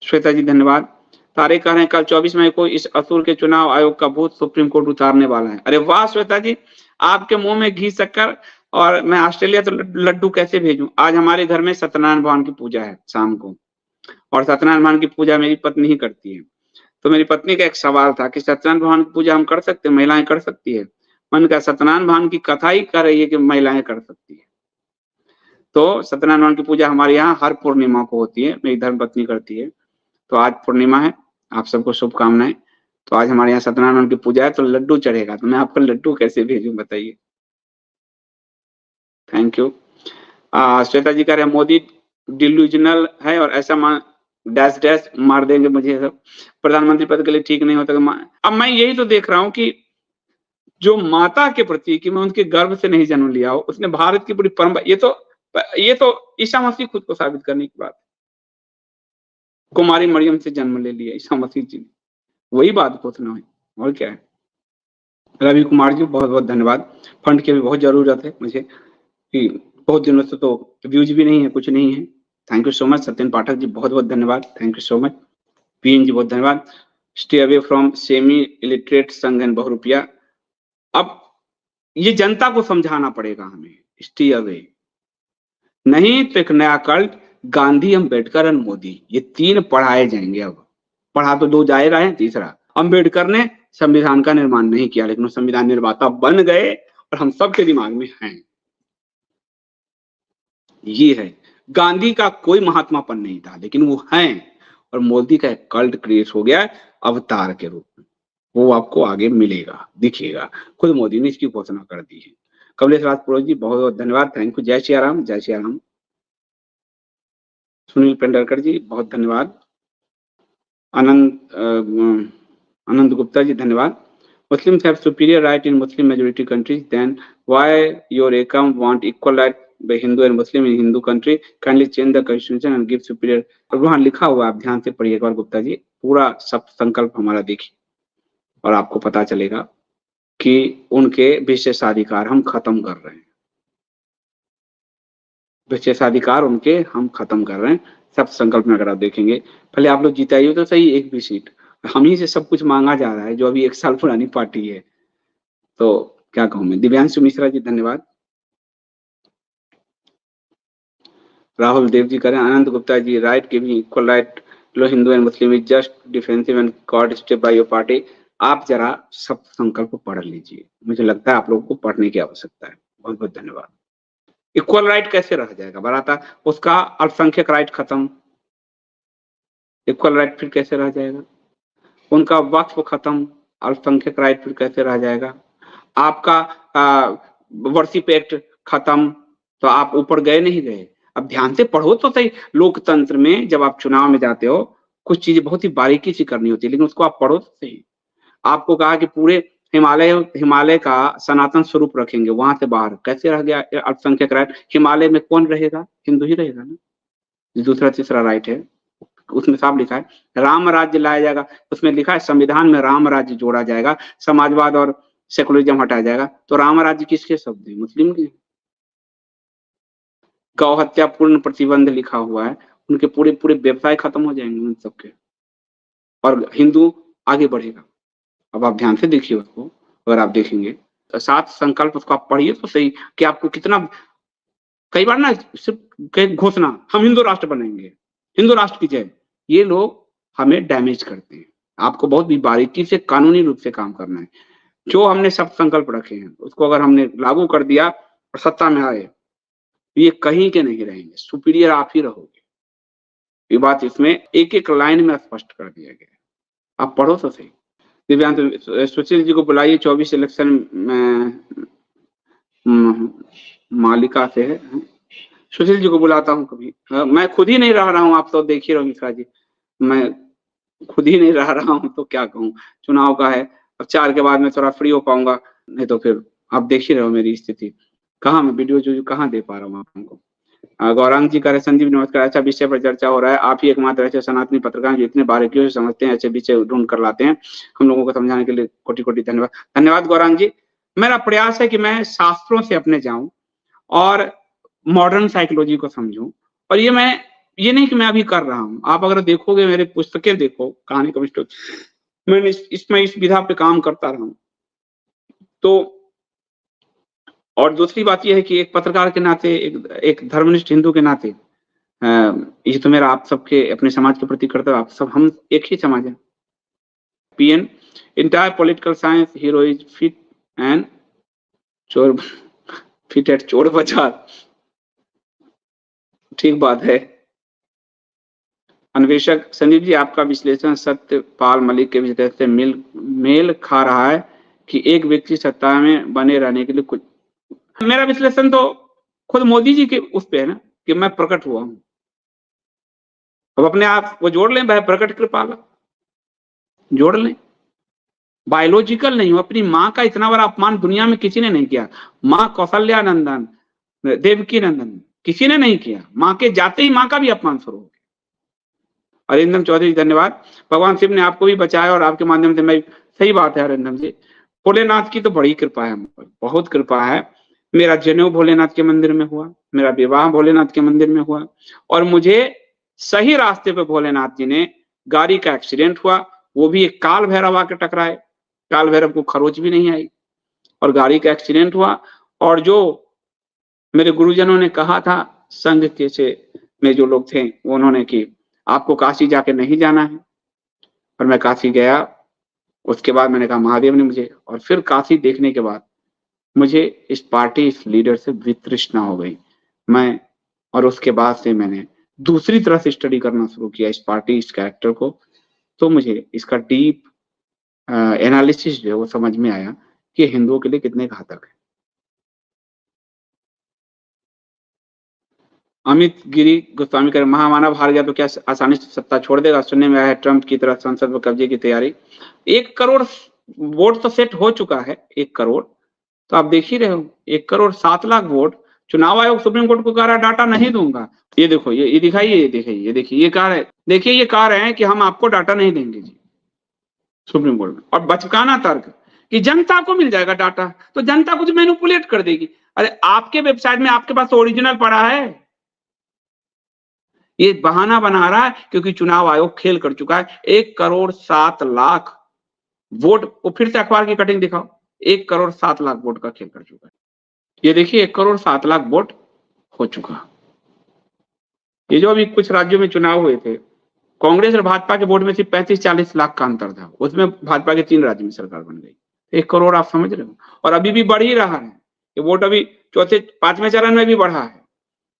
श्वेता जी धन्यवाद। तारे कह रहे हैं कल 24 मई को इस असुर के चुनाव आयोग का भूत सुप्रीम कोर्ट उतारने वाला है। अरे वाह श्वेता जी, आपके मुंह में घी शक्कर। और मैं ऑस्ट्रेलिया तो लड्डू कैसे भेजूं। आज हमारे घर में सत्यनारायण भगवान की पूजा है शाम को, और सत्यनारायण भगवान की पूजा मेरी पत्नी ही करती है। तो मेरी पत्नी का एक सवाल था कि सत्यनारायण भगवान की पूजा हम कर सकते हैं, महिलाएं कर सकती है। मैंने कहा सत्यनारायण भगवान की कथा ही कह रही है कि महिलाएं कर सकती है। तो सत्यनारायण भगवान की पूजा हमारे यहाँ हर पूर्णिमा को होती है, मेरी धर्मपत्नी करती है। तो आज पूर्णिमा है, आप सबको शुभकामनाएं। तो आज हमारे यहाँ सत्यनारायण भगवान की पूजा है, तो लड्डू चढ़ेगा। तो मैं आपको लड्डू कैसे भेजूं बताइए। Thank you. श्वेता जी कह रहे हैं मोदी डिल्यूजनल है और ऐसा डैश डैश मार देंगे मुझे सब, प्रधानमंत्री पद के लिए ठीक नहीं होता। अब मैं यही तो देख रहा हूँ कि जो माता के प्रति कि मैं उनके गर्भ से नहीं जन्म लिया हो, उसने भारत की पूरी परंपरा, ये तो ईसा मसीह खुद को साबित करने की बात है। कुमारी मरियम से जन्म ले लिया ईसा मसीह जी ने, वही बात घोषणा हुई और क्या है। रवि कुमार जी बहुत बहुत धन्यवाद। फंड की भी बहुत जरूरत है मुझे, कि बहुत दिनों से तो व्यूज भी नहीं है, कुछ नहीं है। Thank you so much. Satyan Pathak ji बहुत बहुत धन्यवाद, thank you so much. PN ji बहुत धन्यवाद। Stay away from semi illiterate Sangh and बहुरुपया। अब ये जनता को समझाना पड़ेगा हमें, स्टे अवे नहीं तो एक नया कल्ट गांधी, अम्बेडकर और मोदी, ये तीन पढ़ाए जाएंगे। अब पढ़ा तो दो जाएगा है, तीसरा अम्बेडकर ने संविधान का निर्माण नहीं किया, लेकिन वो संविधान निर्माता बन गए और हम सबके दिमाग में हैं। ये है, गांधी का कोई महात्मापन नहीं था, लेकिन वो हैं। और मोदी का एक कल्ट क्रिएट हो गया है अवतार के रूप में, वो आपको आगे मिलेगा, दिखेगा। खुद मोदी ने इसकी घोषणा कर दी है। कमलेश राजपुरोहित जी बहुत बहुत धन्यवाद, थैंक यू। जय श्री राम, जय श्री राम। सुनील पेंडरकर जी बहुत धन्यवाद। आनंद गुप्ता जी धन्यवाद। Muslims have superior right in Muslim majority countries, then why your ACAM want equal right by Hindu and Muslim in Hindu country? Kindly change the constitution and give superior। और वहां लिखा हुआ आप ध्यान से पढ़िए एक बार गुप्ता जी, पूरा सब संकल्प हमारा देखिए और आपको पता चलेगा कि उनके विशेषाधिकार हम खत्म कर रहे हैं। विशेषाधिकार उनके हम खत्म कर रहे हैं, सब संकल्प में अगर आप देखेंगे। पहले आप लोग जिताइए तो सही एक भी सीट, हम ही से सब कुछ मांगा जा रहा है, जो अभी 1 साल पुरानी पार्टी है। तो क्या कहूं मैं। दिव्यांशु मिश्रा जी धन्यवाद। राहुल देव जी करें। Anand Gupta ji right giving equal right low Hindu and Muslim is just defensive and god step by your party. आप जरा सब संकल्प पढ़ लीजिए, मुझे लगता है आप लोगों को पढ़ने की आवश्यकता है। बहुत बहुत धन्यवाद। इक्वल राइट कैसे रह जाएगा बराता, उसका अल्पसंख्यक राइट खत्म, इक्वल राइट फिर कैसे रह जाएगा। उनका वक्फ खत्म, अल्पसंख्यक राइट फिर कैसे रह जाएगा। आपका वर्शिप एक्ट खत्म, तो आप ऊपर गए नहीं गए। अब ध्यान से पढ़ो तो सही। लोकतंत्र में जब आप चुनाव में जाते हो, कुछ चीजें बहुत ही बारीकी से करनी होती है, लेकिन उसको आप पढ़ो तो सही। आपको कहा कि पूरे हिमालय का सनातन स्वरूप रखेंगे, वहां से बाहर कैसे रह गया अल्पसंख्यक राइट। हिमालय में कौन रहेगा, हिंदू ही रहेगा ना। दूसरा तीसरा राइट है, उसमें साफ लिखा है राम राज्य लाया जाएगा। उसमें लिखा है संविधान में राम राज्य जोड़ा जाएगा, समाजवाद और सेकुलरिज्म हटाया जाएगा। तो राम राज्य किसके शब्द है, मुस्लिम के। गौ हत्या पूर्ण प्रतिबंध लिखा हुआ है, उनके पूरे पूरे व्यवसाय खत्म हो जाएंगे उन सबके, और हिंदू आगे बढ़ेगा। अब आप ध्यान से देखिए उसको, अगर आप देखेंगे तो 7 संकल्प उसको आप पढ़िए तो सही कि आपको कितना। कई बार ना सिर्फ घोषणा हम हिंदू राष्ट्र बनेंगे, हिंदू राष्ट्र की जय, ये लोग हमें डैमेज करते हैं। आपको बहुत भी बारीकी से कानूनी रूप से काम करना है। जो हमने सब संकल्प रखे हैं उसको अगर हमने लागू कर दिया और सत्ता में आए, ये कहीं के नहीं रहेंगे, सुपीरियर आप ही रहोगे। ये बात इसमें एक एक लाइन में स्पष्ट कर दिया गया, आप पढ़ो तो सही। दिव्यांत सुशील जी को बुलाइए, 24 इलेक्शन में मालिका से है। सुशील जी को बुलाता हूँ कभी। मैं खुद ही नहीं रह रहा हूँ, आप तो देख ही रहो मिश्रा जी, मैं खुद ही नहीं रह रहा हूँ तो क्या कहूँ। चुनाव का है, अब 4 के बाद मैं थोड़ा फ्री हो पाऊंगा, नहीं तो फिर आप देख ही रहे हो मेरी स्थिति, कहाँ मैं वीडियो जो कहाँ दे पा रहा हूँ आपको। गौरांग जी करे संदीप नमस्कार। अच्छा विषय पर चर्चा हो रहा है, आप ही एकमात्र ऐसे सनातनी पत्रकार जो इतने बारीकियों से समझते हैं, ऐसे विषय ढूंढ कर लाते हैं, हम लोगों को समझाने के लिए कोटि कोटि धन्यवाद। धन्यवाद गौरांग जी। मेरा प्रयास है कि मैं शास्त्रों से अपने जाऊं और मॉडर्न साइकोलॉजी को समझूं, और ये मैं ये नहीं कि मैं अभी कर रहा हूं, आप अगर देखोगे मेरे पुस्तकें देखो, कहानी कवि स्टोरी, मैंने इसमें इस विधा पे काम करता रहा हूं। तो और दूसरी बात यह है कि एक पत्रकार के नाते, एक धर्मनिष्ठ हिंदू के नाते, ये तो मेरा आप सबके अपने समाज के प्रति कर्तव्य, आप सब हम एक ही समाज है। PN entire political science hero is fit and चोर, फिट एट चोर बाजार। ठीक बात है। अन्वेषक संदीप जी, आपका विश्लेषण सत्यपाल मलिक के विषय से मेल खा रहा है कि एक व्यक्ति सत्ता में बने रहने के लिए कुछ, मेरा विश्लेषण तो खुद मोदी जी के उस पे है ना कि मैं प्रकट हुआ हूं। अब अपने आप वो जोड़ लें, भाई प्रकट कृपाला जोड़ लें। बायोलॉजिकल नहीं हो, अपनी माँ का इतना बड़ा अपमान दुनिया में किसी ने नहीं किया। माँ कौशल्या नंदन, देवकी नंदन, किसी ने नहीं किया। माँ के जाते ही माँ का भी अपमान शुरू हो गया। अरिंदम चौधरी धन्यवाद, भगवान शिव ने आपको भी बचाया और आपके माध्यम से मैं, सही बात है अरिंदम जी, भोलेनाथ की तो बड़ी कृपा है, बहुत कृपा है। मेरा जनेऊ भोलेनाथ के मंदिर में हुआ, मेरा विवाह भोलेनाथ के मंदिर में हुआ, और मुझे सही रास्ते पे भोलेनाथ जी ने, गाड़ी का एक्सीडेंट हुआ, वो भी एक काल भैरव आके टकराए, काल भैरव को खरोच भी नहीं आई और गाड़ी का एक्सीडेंट हुआ। और जो मेरे गुरुजनों ने कहा था, संघ के से में जो लोग थे, उन्होंने कि आपको काशी जाके नहीं जाना है, और मैं काशी गया। उसके बाद मैंने कहा महादेव ने मुझे, और फिर काशी देखने के बाद मुझे इस पार्टी, इस लीडर से वितृष्णा हो गई मैं, और उसके बाद से मैंने दूसरी तरह से स्टडी करना शुरू किया इस पार्टी, इस कैरेक्टर को। तो मुझे इसका डीप एनालिसिस जो है वो समझ में आया कि हिंदुओं के लिए कितने घातक है। अमित गिरी गोस्वामी कर, महामानव हार गया तो क्या आसानी से सत्ता छोड़ देगा? सुनने में आया है ट्रंप की तरह संसद में कब्जे की तैयारी। 1 करोड़ वोट तो सेट हो चुका है, 1 करोड़ तो आप देख ही रहे हो, 1 करोड़ 7 लाख वोट। चुनाव आयोग सुप्रीम कोर्ट को कह रहा है डाटा नहीं दूंगा। ये देखो, ये दिखाइए, ये देखिए, ये देखिए, ये कह रहे, देखिए ये कह रहे हैं कि हम आपको डाटा नहीं देंगे जी सुप्रीम कोर्ट में। और बचकाना तर्क कि जनता को मिल जाएगा डाटा, तो जनता कुछ मैनिपुलेट कर देगी। अरे आपके वेबसाइट में आपके पास तो ओरिजिनल पड़ा है। ये बहाना बना रहा है क्योंकि चुनाव आयोग खेल कर चुका है। 1 करोड़ 7 लाख वोट, वो फिर से अखबार की कटिंग दिखाओ, 1 करोड़ 7 लाख वोट का खेल कर चुका है। ये देखिए 1 करोड़ 7 लाख वोट हो चुका। ये जो अभी कुछ राज्यों में चुनाव हुए थे, कांग्रेस और भाजपा के वोट में सिर्फ 35-40 लाख का अंतर था, उसमें भाजपा के 3 राज्य में सरकार बन गई। 1 करोड़ आप समझ रहे हो, और अभी भी बढ़ ही रहा है ये वोट, अभी चौथे 5वें चरण में भी बढ़ा है।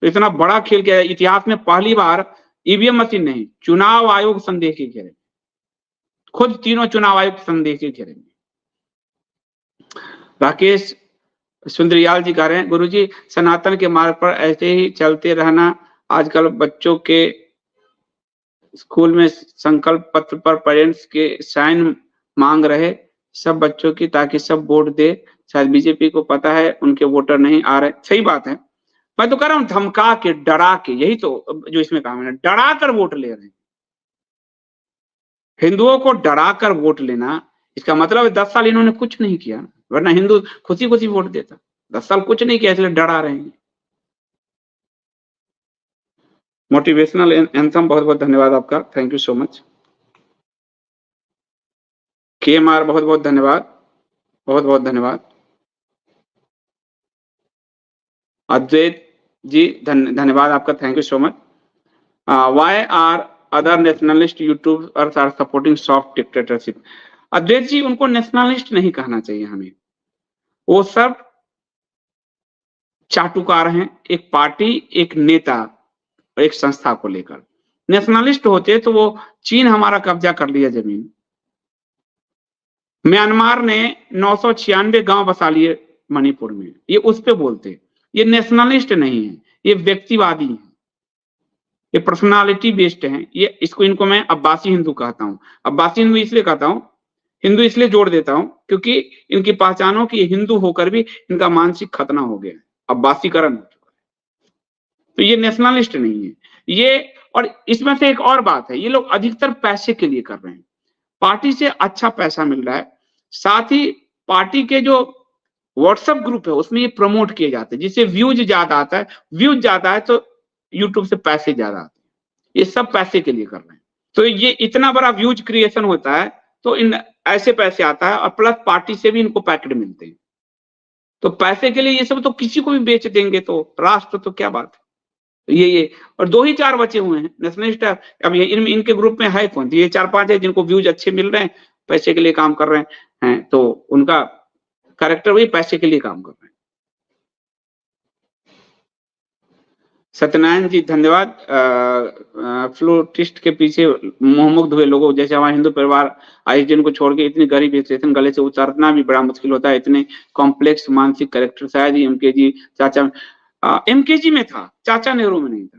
तो इतना बड़ा खेल किया है। इतिहास में पहली बार ईवीएम मशीन नहीं, चुनाव आयोग संदेह के घेरे, खुद तीनों चुनाव आयोग संदेह के घेरे में। राकेश सुंदरियाल जी कह रहे हैं, गुरुजी सनातन के मार्ग पर ऐसे ही चलते रहना। आजकल बच्चों के स्कूल में संकल्प पत्र पर पेरेंट्स के साइन मांग रहे सब बच्चों की, ताकि सब वोट दे। शायद बीजेपी को पता है उनके वोटर नहीं आ रहे। सही बात है, मैं तो कह रहा हूं धमका के, डरा के, यही तो जो इसमें काम है, डरा कर वोट ले रहे हैं। हिंदुओं को डरा कर वोट लेना, इसका मतलब है 10 साल इन्होंने कुछ नहीं किया, वरना हिंदू खुशी खुशी वोट देता। 10 साल कुछ नहीं किया, इसलिए डरा रहे हैं। मोटिवेशनल एंथम, बहुत बहुत धन्यवाद आपका, thank you so much. KMR बहुत बहुत धन्यवाद, बहुत बहुत धन्यवाद। अद्वैत जी धन्यवाद आपका, thank you so much. Why are other nationalist YouTubers are supporting soft dictatorship? Advait ji, उनको नेशनलिस्ट नहीं कहना चाहिए हमें, वो सब चाटुकार हैं, एक पार्टी, एक नेता, एक संस्था को लेकर। नेशनलिस्ट होते तो वो चीन हमारा कब्जा कर लिया जमीन, म्यांमार ने 996 गांव बसा लिए मणिपुर में, ये उस पे बोलते। ये नेशनलिस्ट नहीं है, ये व्यक्तिवादी है, ये पर्सनालिटी बेस्ड है। ये इसको, इनको मैं अब्बासी हिंदू कहता हूं। अब्बासी हिंदू इसलिए कहता हूं, हिंदू इसलिए जोड़ देता हूं क्योंकि इनकी पहचानो कि हिंदू होकर भी इनका मानसिक खतना हो गया, अब्बासीकरण हो चुका है। तो ये नेशनलिस्ट नहीं है ये। और इसमें से एक और बात है, ये लोग अधिकतर पैसे के लिए कर रहे हैं, पार्टी से अच्छा पैसा मिल रहा है, साथ ही पार्टी के जो व्हाट्सएप ग्रुप है उसमें ये प्रमोट किए जाते हैं, जिससे व्यूज ज्यादा आता है, व्यूज ज्यादा है तो यूट्यूब से पैसे ज्यादा आते हैं। ये सब पैसे के लिए कर रहे हैं। तो ये इतना बड़ा व्यूज क्रिएशन होता है, तो इन ऐसे पैसे आता है और प्लस पार्टी से भी इनको पैकेट मिलते हैं। तो पैसे के लिए ये सब तो किसी को भी बेच देंगे, तो राष्ट्र तो क्या बात है। ये और 2 ही 4 बचे हुए हैं नेशनलिस्ट। अब ये इनके ग्रुप में है कौन? ये 4-5 है जिनको व्यूज अच्छे मिल रहे हैं, पैसे के लिए काम कर रहे हैं, तो उनका कैरेक्टर वही पैसे के लिए काम कर रहे हैं। सत्यनारायण जी धन्यवाद। फ्लूटिस्ट के पीछे मोहमुग्ध हुए लोगों जैसे हमारे हिंदू परिवार आज जिनको छोड़ के इतनी गरीब स्टेशन गले से उतारना भी बड़ा मुश्किल होता है। इतने कॉम्प्लेक्स मानसिक कैरेक्टर शायद ही एमकेजी चाचा एमकेजी में था, चाचा नेहरू में नहीं था।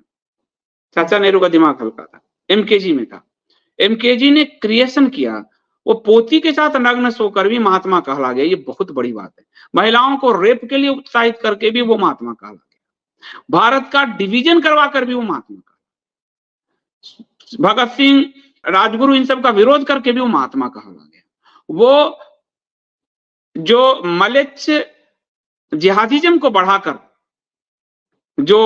चाचा नेहरू का दिमाग हल्का था, एमकेजी में था। एमकेजी ने क्रिएशन किया, वो पोती के साथ नग्न सोकर भी महात्मा कहला गया। ये बहुत बड़ी बात है। महिलाओं को रेप के लिए उत्साहित करके भी वो महात्मा कहला गया। भारत का डिवीजन करवा कर भी वो महात्मा कहला। भगत सिंह, राजगुरु, इन सब का विरोध करके भी वो महात्मा कहला गया। वो जो मलेच्छ जिहादिज्म को बढ़ाकर, जो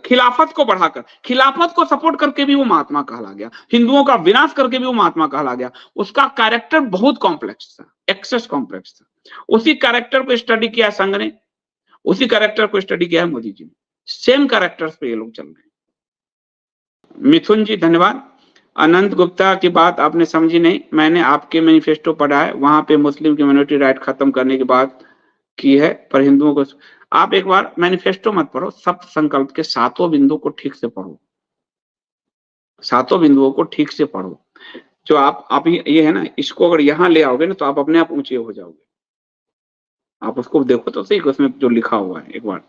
खिलाफत को बढ़ाकर, खिलाफत को सपोर्ट करके भी वो महात्मा कहला गया। हिंदुओं का विनाश करके भी वो महात्मा कहला गया। उसका कैरेक्टर बहुत कॉम्प्लेक्स था, एक्सेस कॉम्प्लेक्स था। उसी कैरेक्टर को स्टडी किया संघ ने, उसी कैरेक्टर को स्टडी किया है मोदी जी ने। सेम कैरेक्टर्स पे ये लोग चल रहे हैं। मिथुन जी धन्यवाद। अनंत गुप्ता की बात आपने समझी नहीं, मैंने आपके मैनिफेस्टो पढ़ा है, वहां पे मुस्लिम कम्युनिटी राइट खत्म करने की बात की है, पर हिंदुओं को। आप एक बार मैनिफेस्टो मत पढ़ो, सप्त संकल्प के 7 बिंदु को ठीक से पढ़ो, 7 बिंदुओं को ठीक से पढ़ो। जो आप ये है ना, इसको अगर यहाँ ले आओगे ना तो आप अपने आप ऊंचे हो जाओगे। आप उसको देखो तो सही, उसमें जो लिखा हुआ है एक बार।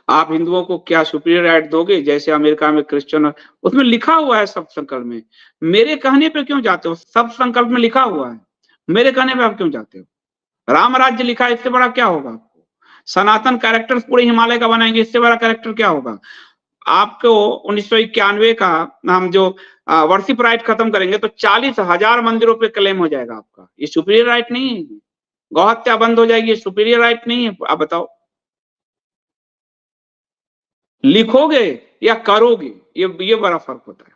आप हिंदुओं को क्या सुपीरियर राइट दोगे जैसे अमेरिका में क्रिश्चियन, उसमें लिखा हुआ है सब संकल्प में। मेरे कहने पे क्यों जाते हो? सब संकल्प में लिखा हुआ है, मेरे कहने पे आप क्यों जाते हो? राम राज्य लिखा है, इससे बड़ा क्या होगा आपको? सनातन कैरेक्टर पूरे हिमालय का बनाएंगे, इससे बड़ा कैरेक्टर क्या होगा आपको? 1991 का हम जो वर्शिप राइट खत्म करेंगे तो 40,000 मंदिरों पे क्लेम हो जाएगा आपका। ये सुपीरियर राइट नहीं है। गौ हत्या बंद हो जाएगी, ये सुपीरियर राइट नहीं है। आप बताओ, लिखोगे या करोगे? ये बड़ा फर्क होता है।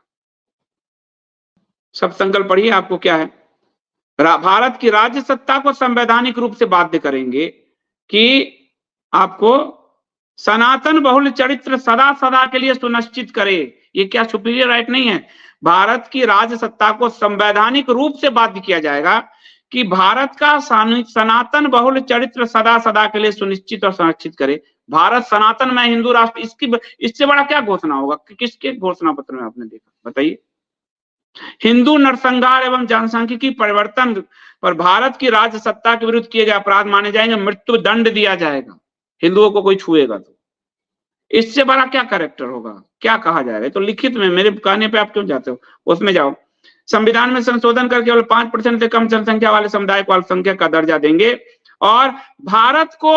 सब संकल्प पढ़िए, आपको क्या है? भारत की राज्य सत्ता को संवैधानिक रूप से बाध्य करेंगे कि आपको सनातन बहुल चरित्र सदा सदा के लिए सुनिश्चित करे। ये क्या सुपीरियर राइट नहीं है? भारत की राज्य सत्ता को संवैधानिक रूप से बाध्य किया जाएगा कि भारत का सनातन बहुल चरित्र सदा सदा के लिए सुनिश्चित और संरक्षित करे। भारत सनातन में हिंदू राष्ट्र, इससे बड़ा क्या घोषणा होगा? किसके घोषणा पत्र में आपने देखा? बताइए। हिंदू नरसंहार एवं जनसांख्यिकी परिवर्तन पर भारत की राज्य सत्ता के विरुद्ध किए गए अपराध माने जाएंगे, मृत्यु दंड दिया जाएगा हिंदुओं को कोई छुएगा तो। इससे बड़ा क्या कैरेक्टर होगा? क्या कहा जाएगा? तो लिखित में, मेरे कहने पे आप क्यों जाते हो? उसमें जाओ। संविधान में संशोधन करके केवल 5% से कम जनसंख्या वाले समुदाय को अल्पसंख्यक का दर्जा देंगे और भारत को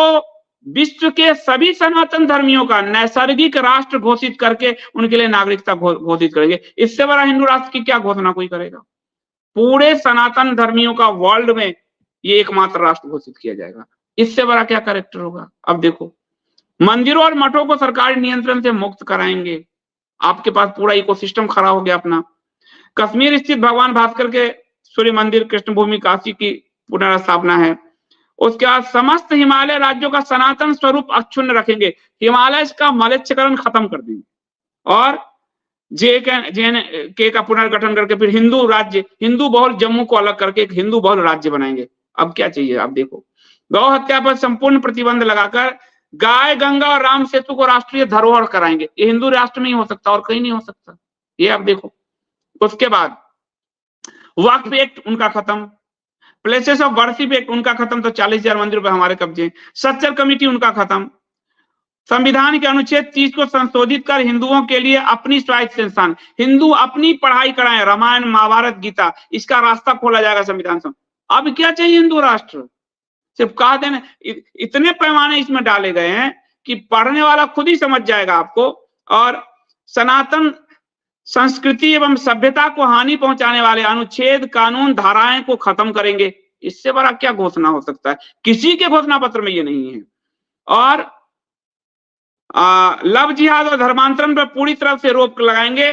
विश्व के सभी सनातन धर्मियों का नैसर्गिक राष्ट्र घोषित करके उनके लिए नागरिकता घोषित करेंगे। इससे बड़ा हिंदू राष्ट्र की क्या घोषणा कोई करेगा? पूरे सनातन धर्मियों का वर्ल्ड में ये एकमात्र राष्ट्र घोषित किया जाएगा। इससे बड़ा क्या कैरेक्टर होगा? अब देखो, मंदिरों और मठों को सरकारी नियंत्रण से मुक्त कराएंगे। आपके पास पूरा इकोसिस्टम खड़ा हो गया अपना। कश्मीर स्थित भगवान भास्कर के सूर्य मंदिर कृष्ण भूमि काशी की पुनर्स्थापना है। उसके बाद समस्त हिमालय राज्यों का सनातन स्वरूप अक्षुण्ण रखेंगे। हिमालय का मलेच्छकरण खत्म कर देंगे और JNK का पुनर्गठन करके फिर हिंदू राज्य, हिंदू बहुल जम्मू को अलग करके एक हिंदू बहुल राज्य बनाएंगे। अब क्या चाहिए? आप देखो, गौ हत्या पर संपूर्ण प्रतिबंध लगाकर गाय, गंगा और राम सेतु को राष्ट्रीय धरोहर कराएंगे। ये हिंदू राष्ट्र में ही हो सकता और कहीं नहीं हो सकता। ये आप देखो। उसके बाद वक्फ एक्ट उनका खत्म, प्लेसेस ऑफ वर्शिप एक्ट उनका खत्म, तो 40,000 मंदिरों पे हमारे कब्जे। सच्चर कमेटी उनका खत्म। संविधान के अनुच्छेद 30 को संशोधित कर हिंदुओं के लिए अपनी स्वायत्त संस्थान, हिंदू अपनी पढ़ाई कराएं, रामायण महाभारत गीता, इसका रास्ता खोला जाएगा संविधान से। अब क्या चाहिए हिंदू राष्ट्र? सिर्फ कहा देना। इतने पैमाने इसमें डाले गए हैं कि पढ़ने वाला खुद ही समझ जाएगा आपको। और सनातन संस्कृति एवं सभ्यता को हानि पहुंचाने वाले अनुच्छेद, कानून, धाराएं को खत्म करेंगे। इससे बड़ा क्या घोषणा हो सकता है? किसी के घोषणा पत्र में ये नहीं है। और लव जिहाद और धर्मांतरण पर पूरी तरह से रोक लगाएंगे।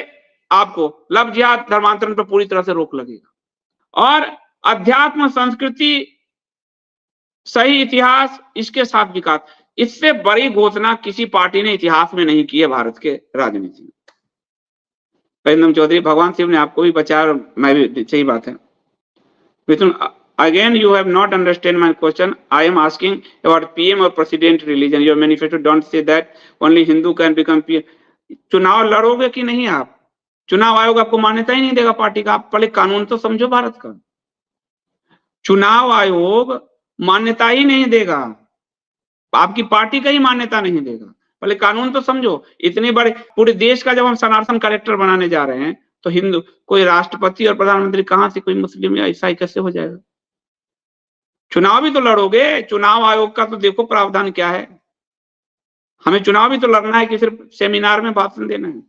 आपको लव जिहाद धर्मांतरण पर पूरी तरह से रोक लगेगा। और अध्यात्म, संस्कृति, सही इतिहास, इसके साथ विकास, इससे बड़ी घोषणा किसी पार्टी ने इतिहास में नहीं की है भारत के राजनीति में। प्रेमचंद चौधरी, भगवान शिव ने आपको भी बचाया और मैं भी, सही बात है। मिथुन, again you have not understand my question. I am asking about PM or president religion. Your manifesto don't say that only Hindu can become PM. चुनाव लड़ोगे कि नहीं आप? चुनाव आयोग आपको मान्यता ही नहीं देगा पार्टी का। आप पहले कानून तो समझो भारत का। चुनाव आयोग मान्यता ही नहीं देगा, आपकी पार्टी का ही मान्यता नहीं देगा। पहले कानून तो समझो। इतने बड़े पूरे देश का जब हम सनातन कलेक्टर बनाने जा रहे हैं तो हिंदू, कोई राष्ट्रपति और प्रधानमंत्री कहां से कोई मुस्लिम या ईसाई कैसे हो जाएगा? चुनाव भी तो लड़ोगे। चुनाव आयोग का तो देखो प्रावधान क्या है। हमें चुनाव भी तो लड़ना है कि सिर्फ सेमिनार में भाषण देना है?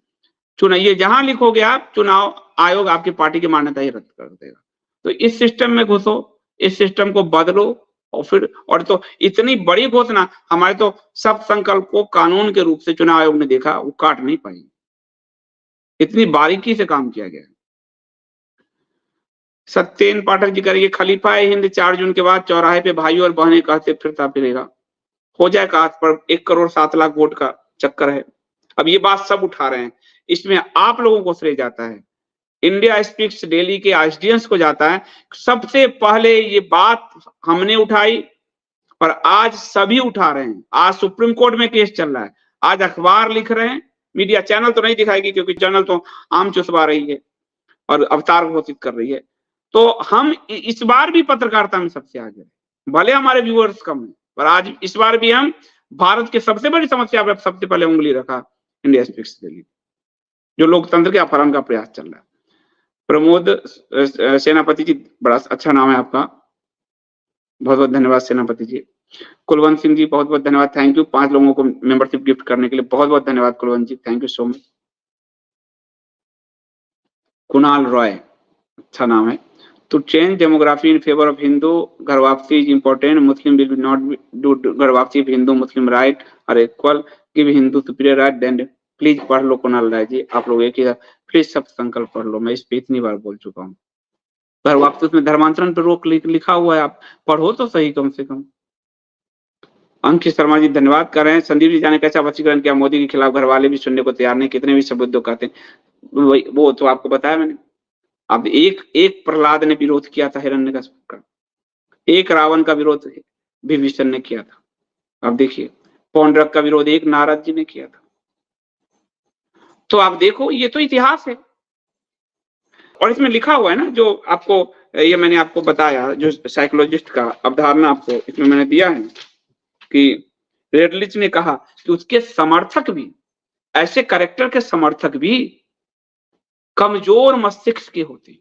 चुनाव ये जहां लिखोगे आप, चुनाव आयोग आपकी पार्टी की मान्यता ही रद्द कर देगा। तो इस सिस्टम में घुसो, इस सिस्टम को बदलो और फिर, और तो इतनी बड़ी घोषणा, हमारे तो सब संकल्प को कानून के रूप से चुनाव आयोग ने देखा, वो काट नहीं पाई। इतनी बारीकी से काम किया गया। सत्येन पाठक जी करेंगे, खलीफा हिंद 4 जून के बाद चौराहे पे भाइयों और बहनें कहते फिरता फिरेगा, हो जाएगा। आज पर 1 करोड़ 7 लाख वोट का चक्कर है। अब ये बात सब उठा रहे हैं, इसमें आप लोगों को श्रेय जाता है, इंडिया स्पीक्स डेली के एसडीएंस को जाता है। सबसे पहले ये बात हमने उठाई और आज सभी उठा रहे हैं। आज सुप्रीम कोर्ट में केस चल रहा है, आज अखबार लिख रहे हैं, मीडिया चैनल तो नहीं दिखाएगी क्योंकि चैनल तो आम चुसवा रही है और अवतार घोषित कर रही है। तो हम इस बार भी पत्रकारिता में सबसे आगे, भले हमारे व्यूअर्स कम है, पर आज इस बार भी हम भारत की सबसे बड़ी समस्या पर सबसे पहले उंगली रखा, इंडिया स्पीक्स डेली, जो लोकतंत्र के अपहरण का प्रयास चल रहा है। प्रमोद सेनापति जी, बड़ा अच्छा नाम है आपका, बहुत बहुत धन्यवाद सेनापति जी। कुलवंत सिंह जी, बहुत बहुत धन्यवाद, थैंक यू 5 लोगों को मेंबरशिप गिफ्ट करने के लिए, बहुत बहुत धन्यवाद Kulwant ji, thank you so much. Kunal Roy, अच्छा नाम है। To change demography in favor of Hindu, घर वापसी is important. Muslim will not do घर वापसी if Hindu Muslim right are equal. Give Hindu superior right. Then please पढ़ लो कुणाल राय जी, आप लोग एक ही प्लीज सब संकल्प पढ़ लो। मैं इस पे इतनी बार बोल चुका हूँ। घर वापसी, उसमें धर्मांतरण पर रोक लिखा हुआ है, आप पढ़ो तो सही कम से कम। अंकित शर्मा जी धन्यवाद कर रहे हैं। संदीप जी, जाने कैसा वशीकरण किया मोदी के खिलाफ, घर वाले भी सुनने को तैयार नहीं, कितने भी शब्द कहते हैं, वो तो आपको बताया मैंने। अब एक प्रहलाद ने विरोध किया था हिरण्यकश्यप का, एक रावण का विरोध विभीषण ने किया था। अब देखिए पौंड्रक का विरोध एक नारद जी ने किया था। तो आप देखो, ये तो इतिहास है और इसमें लिखा हुआ है ना, जो आपको ये मैंने आपको बताया, जो साइकोलॉजिस्ट का अवधारणा आपको इसमें मैंने दिया है कि रेडलिच ने कहा कि उसके समर्थक भी, ऐसे कैरेक्टर के समर्थक भी कमजोर मस्तिष्क के होते हैं,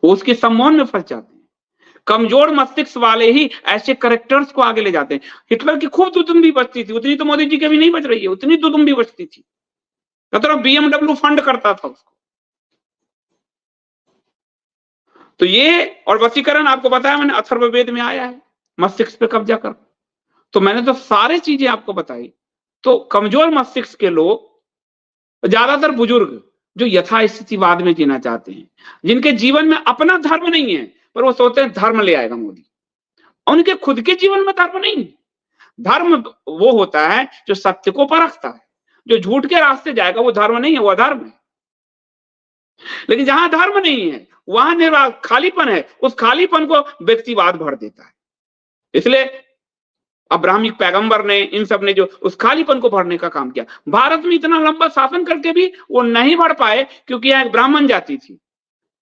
उसके सम्मान में फंस जाते हैं। कमजोर मस्तिष्क वाले ही ऐसे कैरेक्टर्स को आगे ले जाते हैं। हिटलर की खूब दुदुम्बी बचती थी, उतनी तो मोदी जी की भी नहीं बच रही है, उतनी दुदुम्बी बचती थी। मतलब BMW फंड करता था उसको। तो ये और वशीकरण आपको बताया मैंने, अथर्ववेद में आया है, मस्तिष्क पे कब्जा कर। तो मैंने तो सारी चीजें आपको बताई। तो कमजोर मस्तिष्क के लोग, ज्यादातर बुजुर्ग जो यथास्थितिवाद में जीना चाहते हैं, जिनके जीवन में अपना धर्म नहीं है, पर वो सोचते हैं धर्म ले आएगा मोदी, उनके खुद के जीवन में धर्म नहीं है। धर्म वो होता है जो सत्य को परखता है, जो झूठ के रास्ते जाएगा वो धर्म नहीं है, वो अधर्म है। लेकिन जहां धर्म नहीं है वहां खालीपन है, उस खालीपन को व्यक्तिवाद भर देता है। इसलिए अब्राहमिक पैगंबर ने, इन सब ने जो उस खालीपन को भरने का काम किया। भारत में इतना लंबा शासन करके भी वो नहीं भर पाए, क्योंकि यहाँ एक ब्राह्मण जाति थी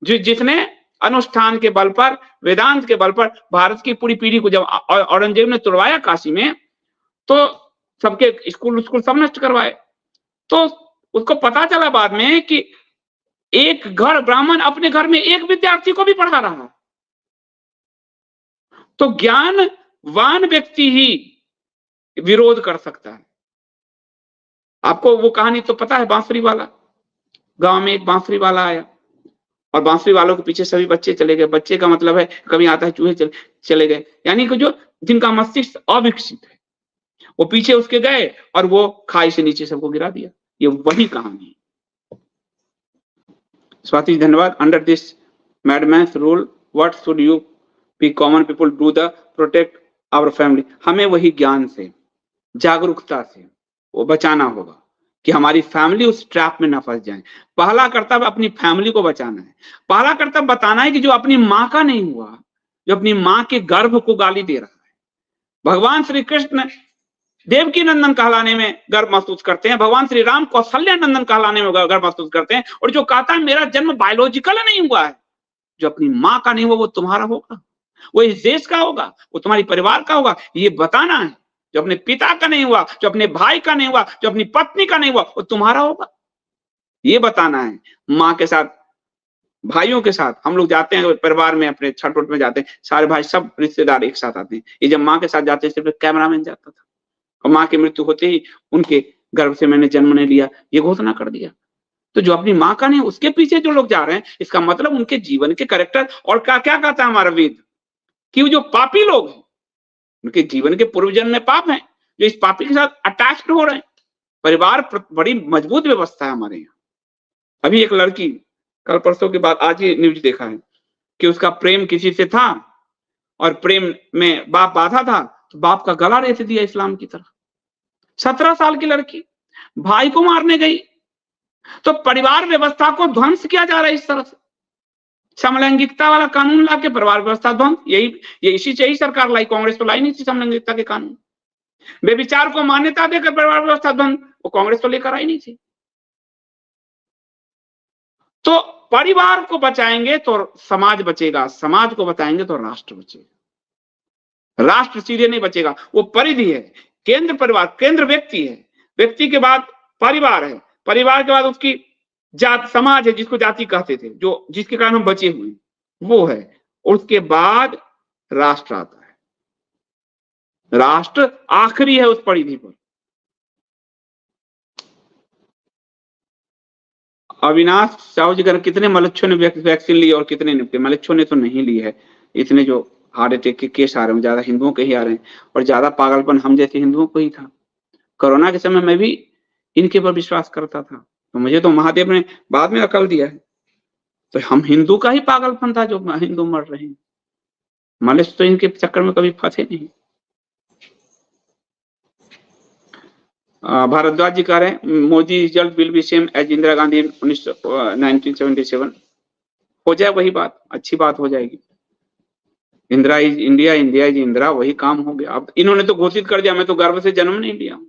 जिसने अनुष्ठान के बल पर, वेदांत के बल पर भारत की पूरी पीढ़ी को, जब औरंगजेब ने तुड़वाया काशी में, तो सबके स्कूल सब नष्ट करवाए। तो उसको पता चला बाद में कि एक घर ब्राह्मण अपने घर में एक विद्यार्थी को भी पढ़ा रहा। तो ज्ञानवान व्यक्ति ही विरोध कर सकता है। आपको वो कहानी तो पता है, बांसुरी वाला। गांव में एक बांसुरी वाला आया और बांसुरी वालों के पीछे सभी बच्चे चले गए। बच्चे का मतलब है, कभी आता है चूहे चले गए, यानी कि जो जिनका मस्तिष्क अविकसित है। वो पीछे उसके गए और वो खाई से नीचे सबको गिरा दिया। ये वही कहानी है। स्वाति धन्यवाद। Under this madman's rule what should you be common people do the protect our family. हमें वही ज्ञान से, जागरूकता से वो बचाना होगा कि हमारी फैमिली उस ट्रैप में ना फंस जाए। पहला कर्तव्य अपनी फैमिली को बचाना है। पहला कर्तव्य बताना है कि जो अपनी माँ का नहीं हुआ, जो अपनी माँ के गर्भ को गाली दे रहा है। भगवान श्री कृष्ण देवकी नंदन कहलाने में गर्व महसूस करते हैं, भगवान श्री राम कौशल्या नंदन कहलाने में गर्व महसूस करते हैं, और जो कहता है मेरा जन्म बायोलॉजिकल नहीं हुआ है, जो अपनी माँ का नहीं हुआ वो तुम्हारा होगा, वो इस देश का होगा, वो तुम्हारी परिवार का होगा, ये बताना है। जो अपने पिता का नहीं हुआ, जो अपने भाई का नहीं हुआ, जो अपनी पत्नी का नहीं हुआ, वो तुम्हारा होगा, ये बताना है। माँ के साथ, भाइयों के साथ हम लोग जाते हैं परिवार में, अपने छठ वट में जाते हैं, सारे भाई सब रिश्तेदार एक साथ आते हैं। ये जब माँ के साथ जाते हैं सिर्फ कैमरामैन जाता था, और माँ की मृत्यु होते ही उनके गर्भ से मैंने जन्म नहीं लिया ये घोषणा कर दिया। तो जो अपनी माँ का नहीं, उसके पीछे जो लोग जा रहे हैं, इसका मतलब उनके जीवन के कैरेक्टर और क्या क्या कहता है हमारा वेद कि वो जो पापी लोग हैं उनके जीवन के पूर्व जन्म में पाप हैं, जो इस पापी के साथ अटैच्ड हो रहे हैं। परिवार बड़ी मजबूत व्यवस्था है हमारे यहाँ। अभी एक लड़की, कल परसों के बाद आज ही न्यूज देखा है कि उसका प्रेम किसी से था और प्रेम में बाप बाधा था, तो बाप का गला रेत दिया इस्लाम की तरफ। 17 साल की लड़की भाई को मारने गई। तो परिवार व्यवस्था को ध्वंस किया जा रहा है इस तरह से। समलैंगिकता वाला कानून ला के परिवार व्यवस्था ध्वंस, यही इसी से ही सरकार लाई, कांग्रेस तो लाई नहीं थी समलैंगिकता के कानून। बेविचार को मान्यता देकर परिवार व्यवस्था ध्वंस, वो कांग्रेस तो लेकर आई नहीं थी। तो परिवार को बचाएंगे तो समाज बचेगा, समाज को बचाएंगे तो राष्ट्र बचेगा। राष्ट्र सीधे नहीं बचेगा, वो परिधि है। केंद्र परिवार, केंद्र व्यक्ति है, व्यक्ति के बाद परिवार है, परिवार के बाद उसकी जात, समाज है जिसको जाति कहते थे, जो जिसके कारण हम बचे हुए वो है, और उसके बाद राष्ट्र आता है। राष्ट्र आखिरी है उस परिधि पर। अविनाश साहू जी, कितने मलच्छों ने वैक्सीन ली और कितने ने? मलच्छों ने तो नहीं ली है। इतने जो हार्ट अटैक के केस आ रहे हैं ज्यादा हिंदुओं के ही आ रहे हैं, और ज्यादा पागलपन हम जैसे हिंदुओं को ही था। कोरोना के समय में भी इनके पर विश्वास करता था, तो मुझे तो महादेव ने बाद में अकल दिया है। तो हम हिंदू का ही पागलपन था जो हिंदू मर रहे हैं, मनुष्य तो इनके चक्कर में कभी फंसे नहीं। भारद्वाज जी कह रहे हैं Modi result will be same as Indira Gandhi 1977। हो जाए वही बात, अच्छी बात हो जाएगी। Indira is India, India is Indira, वही काम हो गया। अब इन्होंने तो घोषित कर दिया मैं तो गर्भ से जन्म नहीं लिया हूं,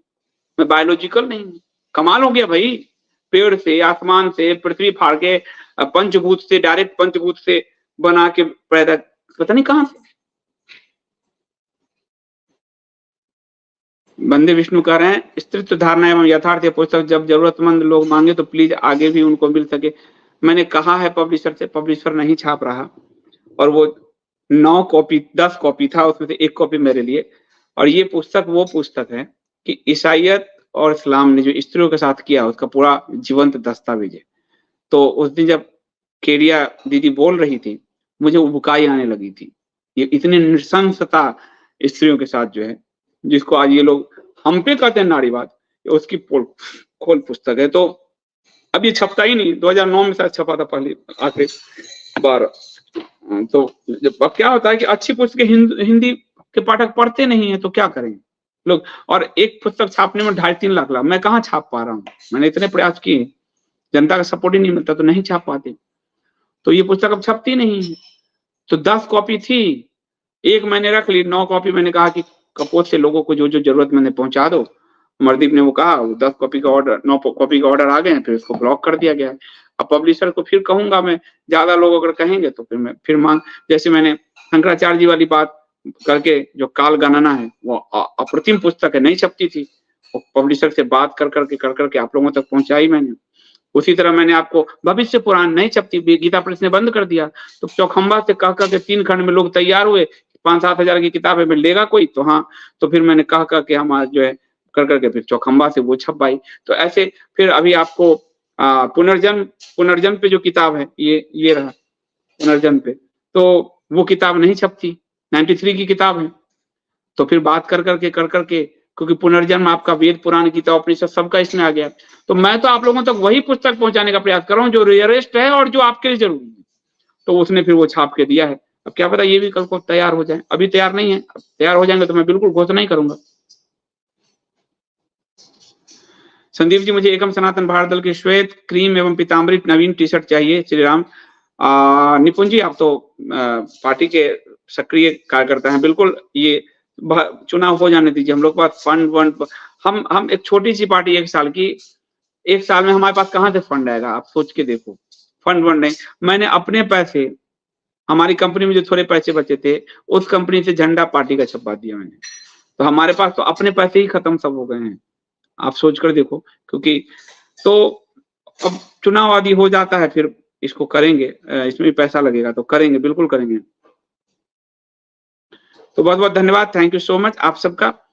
मैं बायोलॉजिकल नहीं हूं। कमाल हो गया भाई, पेड़ से, आसमान से, पृथ्वी फाड़ के, पंचभूत से, डायरेक्ट पंचभूत से बना के पैदा, पता नहीं कहां से। बंदे विष्णु कह रहे हैं स्त्रीत्व धारणा एवं यथार्थ पुस्तक जब जरूरतमंद लोग मांगे तो प्लीज आगे भी उनको मिल सके। मैंने कहा है पब्लिशर से, पब्लिशर नहीं छाप रहा, और वो 9 कॉपी 10 कॉपी था, उसमें से 1 कॉपी मेरे लिए। और ये पुस्तक वो पुस्तक है कि ईसाइयत और इस्लाम ने जो स्त्रियों के साथ किया उसका पूरा जीवंत दस्तावेज है। तो उस दिन जब केरिया दीदी बोल रही थी मुझे उबकाई आने लगी थी। ये इतनी नृशंसता स्त्रियों के साथ जो है, जिसको आज ये लोग हम पे कहते हैं नारीवाद, उसकी खोल पुस्तक है। तो अब ये छपता ही नहीं, 2009 में शायद छपा था पहली आखिरी बार। तो जब क्या होता है कि अच्छी पुस्तकें हिंदी के पाठक पढ़ते नहीं है तो क्या करें लोग। और एक पुस्तक छापने में 2.5-3 लाख लगा, मैं कहाँ छाप पा रहा हूँ, मैंने इतने प्रयास किए, जनता का सपोर्ट ही नहीं मिलता तो नहीं छाप पाते। तो ये पुस्तक अब छपती नहीं है। तो 10 कॉपी थी, एक मैंने रख ली, 9 कॉपी मैंने कहा कि कपोत से लोगों को जो जो जरूरत मैंने पहुंचा दो। मरदीप ने वो कहा, 10 कॉपी का ऑर्डर, 9 कॉपी का ऑर्डर आ गए हैं, फिर उसको ब्लॉक कर दिया गया है। अब पब्लिशर को फिर कहूंगा मैं, ज्यादा लोग अगर कहेंगे तो फिर मैं फिर मांग, जैसे मैंने शंकराचार्य जी वाली बात करके जो काल गणना है वो अप्रतिम पुस्तक है, नहीं छपती थी, वो पब्लिशर से बात कर करके आप लोगों तक पहुंचाई मैंने। उसी तरह मैंने आपको भविष्य पुराण नहीं छपती, गीता प्रेस ने बंद कर दिया, तो चौखंबा से कह के 3 खंड में लोग तैयार हुए, 5-7 हजार की किताबें में लेगा कोई तो हाँ, तो फिर मैंने कह के हम जो है करके फिर चौखंबा से वो छपाई। तो ऐसे फिर अभी आपको पुनर्जन्म पे जो किताब है ये रहा पुनर्जन्म पे, तो वो किताब नहीं छपती, 93 की किताब है। तो फिर बात कर करके क्योंकि पुनर्जन्म आपका वेद पुराण गीता उपनिषद सबका इसमें आ गया। तो मैं तो आप लोगों तक वही पुस्तक पहुंचाने का प्रयास कर रहा हूँ जो रेयरेस्ट है और जो आपके लिए जरूरी है। तो उसने फिर वो छाप के दिया है। अब क्या पता ये भी कल को तैयार हो जाए, अभी तैयार नहीं है, अब तैयार हो जाएंगे तो मैं बिल्कुल घोषणा ही करूंगा। संदीप जी, मुझे एकम सनातन भारत दल की श्वेत क्रीम एवं पीताम्बरी नवीन टी शर्ट चाहिए। श्री राम। निपुण जी, आप तो पार्टी के सक्रिय कार्यकर्ता हैं, बिल्कुल ये चुनाव हो जाने दीजिए। हम लोग के पास फंड हम एक छोटी सी पार्टी, 1 साल की, 1 साल में हमारे पास कहाँ से फंड आएगा? आप सोच के देखो। फंड नहीं, मैंने अपने पैसे, हमारी कंपनी में जो थोड़े पैसे बचे थे उस कंपनी से झंडा पार्टी का छपवा दिया मैंने। तो हमारे पास तो अपने पैसे ही खत्म सब हो गए हैं, आप सोच कर देखो। क्योंकि तो अब चुनाव आदि हो जाता है फिर इसको करेंगे, इसमें भी पैसा लगेगा तो करेंगे, बिल्कुल करेंगे। तो बहुत बहुत धन्यवाद, थैंक यू सो मच आप सबका।